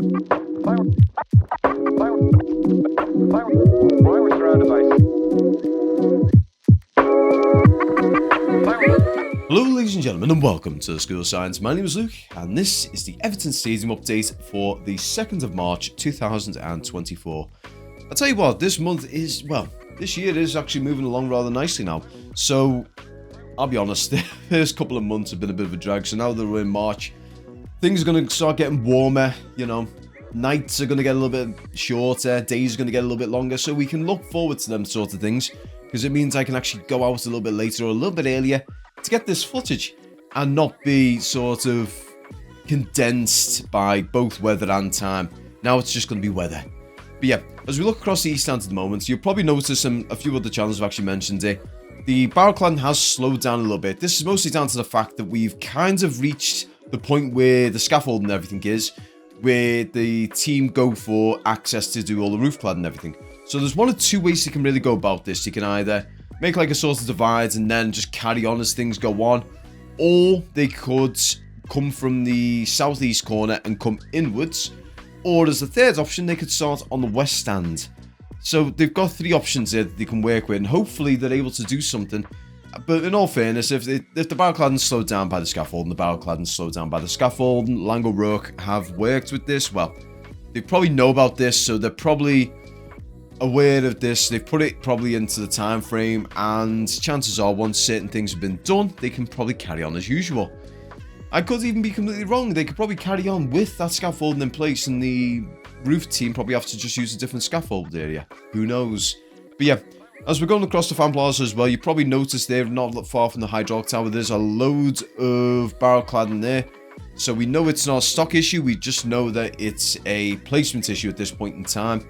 We're surrounded by. Hello ladies and gentlemen and welcome to the School of Science. My name is Luke and this is the Everton Stadium update for the 2nd of March 2024. I'll tell you what, this year is actually moving along rather nicely now. So I'll be honest, the first couple of months have been a bit of a drag. So now that we're in March, things are going to start getting warmer, nights are going to get a little bit shorter, days are going to get a little bit longer. So we can look forward to them sort of things because it means I can actually go out a little bit later or a little bit earlier to get this footage and not be sort of condensed by both weather and time. Now it's just going to be weather. But yeah, as we look across the East Stand at the moment, you'll probably notice a few other channels have actually mentioned it. The barrel cladding has slowed down a little bit. This is mostly down to the fact that we've kind of reached the point where the scaffold and everything is, where the team go for access to do all the roof cladding and everything. So there's one of two ways you can really go about this. You can either make like a sort of divide and then just carry on as things go on, or they could come from the southeast corner and come inwards, or as the third option they could start on the west stand. So they've got three options here that they can work with, and hopefully they're able to do something. But in all fairness, if the barrel cladding slowed down by the scaffold and the barrel cladding slowed down by the scaffold, and Lang O'Rourke have worked with this, well, they probably know about this, so they're probably aware of this. They've put it probably into the time frame, and chances are once certain things have been done, they can probably carry on as usual. I could even be completely wrong. They could probably carry on with that scaffolding in place, and the roof team probably have to just use a different scaffold area. Who knows? But yeah, as we're going across the fan plaza as well, you probably noticed they're not far from the hydraulic tower. There's a load of barrel cladding there. So we know it's not a stock issue. We just know that it's a placement issue at this point in time.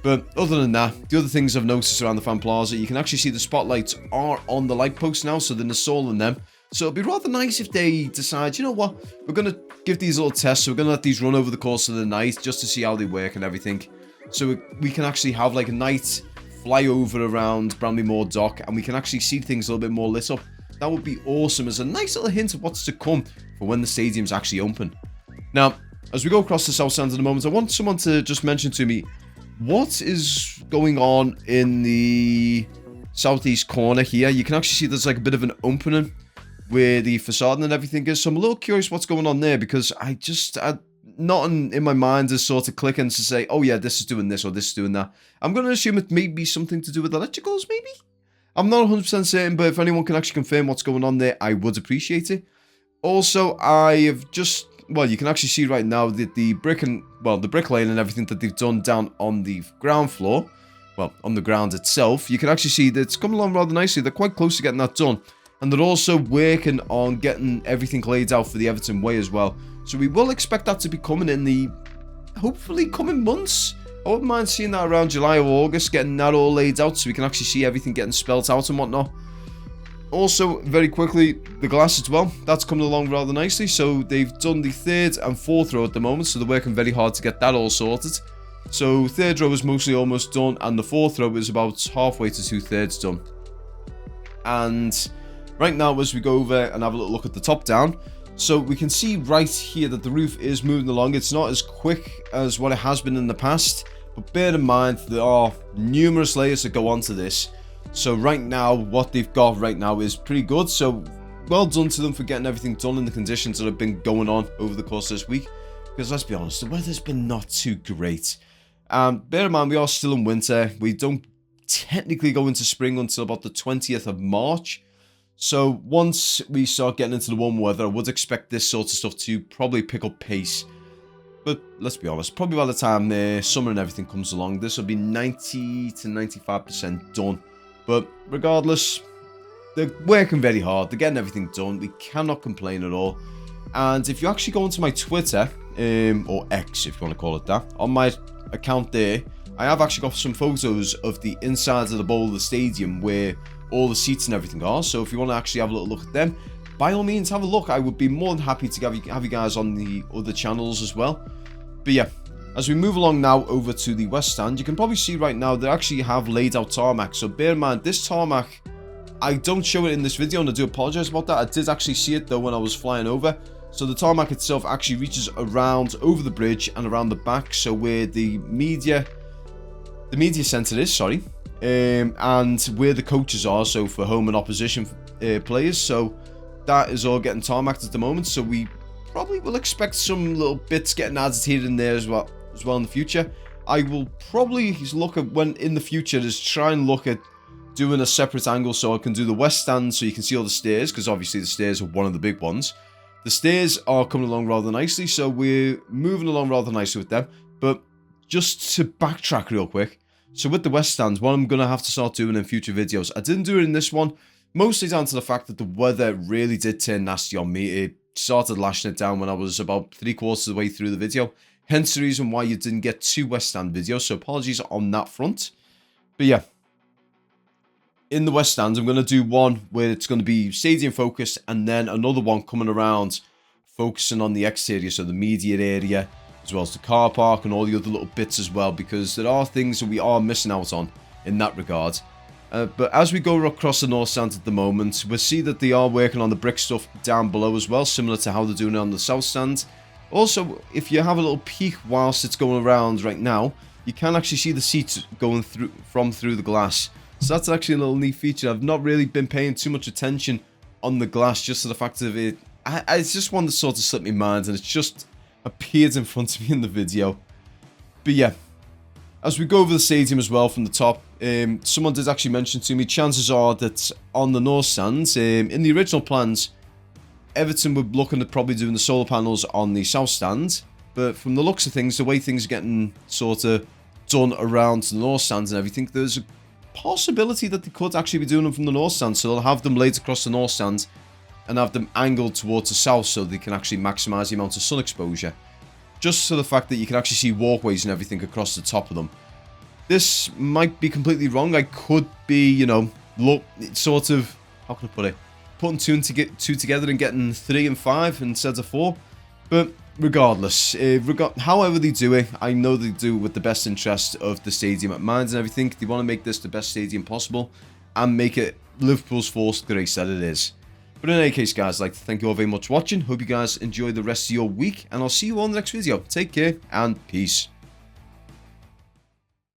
But other than that, the other things I've noticed around the fan plaza, you can actually see the spotlights are on the light posts now, so they're installing them. So it'd be rather nice if they decide, you know what, we're going to give these little tests, so we're going to let these run over the course of the night just to see how they work and everything. So we can actually have like a night flyover around Bramley Moor Dock, and we can actually see things a little bit more lit up. That would be awesome as a nice little hint of what's to come for when the stadium's actually open. Now, as we go across the south stand at the moment, I want someone to just mention to me, what is going on in the southeast corner here? You can actually see there's like a bit of an opening where the facade and everything is. So I'm a little curious what's going on there, because nothing in my mind is sort of clicking to say, oh yeah, this is doing this or this is doing that. I'm going to assume it may be something to do with electricals, maybe? I'm not 100% certain, but if anyone can actually confirm what's going on there, I would appreciate it. Also, I have just, well, you can actually see right now that the bricklaying and everything that they've done down on the ground floor, well, on the ground itself, you can actually see that it's coming along rather nicely. They're quite close to getting that done. And they're also working on getting everything laid out for the Everton way as well. So we will expect that to be coming in the, hopefully, coming months. I wouldn't mind seeing that around July or August, getting that all laid out so we can actually see everything getting spelt out and whatnot. Also, very quickly, the glass as well. That's coming along rather nicely. So they've done the third and fourth row at the moment. So they're working very hard to get that all sorted. So third row is mostly almost done. And the fourth row is about halfway to 2/3 done. And right now, as we go over and have a little look at the top down, so we can see right here that the roof is moving along. It's not as quick as what it has been in the past, but bear in mind there are numerous layers that go onto this. So right now, what they've got right now is pretty good. So well done to them for getting everything done in the conditions that have been going on over the course of this week. Because let's be honest, the weather's been not too great. Bear in mind, we are still in winter. We don't technically go into spring until about the 20th of March. So once we start getting into the warm weather, I would expect this sort of stuff to probably pick up pace. But let's be honest, probably by the time summer and everything comes along, this will be 90 to 95% done. But regardless, they're working very hard. They're getting everything done. We cannot complain at all. And if you actually go onto my Twitter, or X if you want to call it that, on my account there, I have actually got some photos of the insides of the bowl of the stadium where all the seats and everything are. So if you want to actually have a little look at them, by all means have a look. I would be more than happy to have you guys on the other channels as well. But yeah, as we move along now over to the west stand, you can probably see right now they actually have laid out tarmac. So bear in mind, this tarmac, I don't show it in this video and I do apologize about that. I did actually see it though when I was flying over. So the tarmac itself actually reaches around over the bridge and around the back, so where the media centre is, sorry, and where the coaches are, so for home and opposition players. So that is all getting tarmacked at the moment, so we probably will expect some little bits getting added here and there as well in the future. I will probably look at, when in the future, is try and look at doing a separate angle so I can do the west stand so you can see all the stairs, because obviously the stairs are one of the big ones. The stairs are coming along rather nicely, so we're moving along rather nicely with them. But just to backtrack real quick, so with the west stands, what I'm going to have to start doing in future videos, I didn't do it in this one, mostly down to the fact that the weather really did turn nasty on me. It started lashing it down when I was about 3/4 of the way through the video, hence the reason why you didn't get 2 west stand videos, so apologies on that front. But yeah, in the west stands, I'm going to do one where it's going to be stadium focused, and then another one coming around focusing on the exterior, so the media area, as well as the car park and all the other little bits as well, because there are things that we are missing out on in that regard. But as we go across the north stand at the moment, we'll see that they are working on the brick stuff down below as well, similar to how they're doing it on the south stand. Also, if you have a little peek whilst it's going around right now, you can actually see the seats going through the glass. So that's actually a little neat feature. I've not really been paying too much attention on the glass, just to the fact of it. It's just one that sort of slipped my mind, and it's just appeared in front of me in the video. But yeah, as we go over the stadium as well from the top, someone did actually mention to me, chances are that on the north stand, in the original plans, Everton were looking at probably doing the solar panels on the south stand. But from the looks of things, the way things are getting sort of done around the north stands and everything, there's a possibility that they could actually be doing them from the north stand. So they'll have them laid across the north stand and have them angled towards the south so they can actually maximize the amount of sun exposure. Just to the fact that you can actually see walkways and everything across the top of them. This might be completely wrong. I could be, you know, sort of, how can I put it, putting two together and getting 3 and 5 instead of 4. But regardless, however they do it, I know they do it with the best interest of the stadium at mind and everything. They want to make this the best stadium possible and make it Liverpool's fourth grace that it is. But in any case, guys, I'd like to thank you all very much for watching. Hope you guys enjoy the rest of your week, and I'll see you all in the next video. Take care, and peace.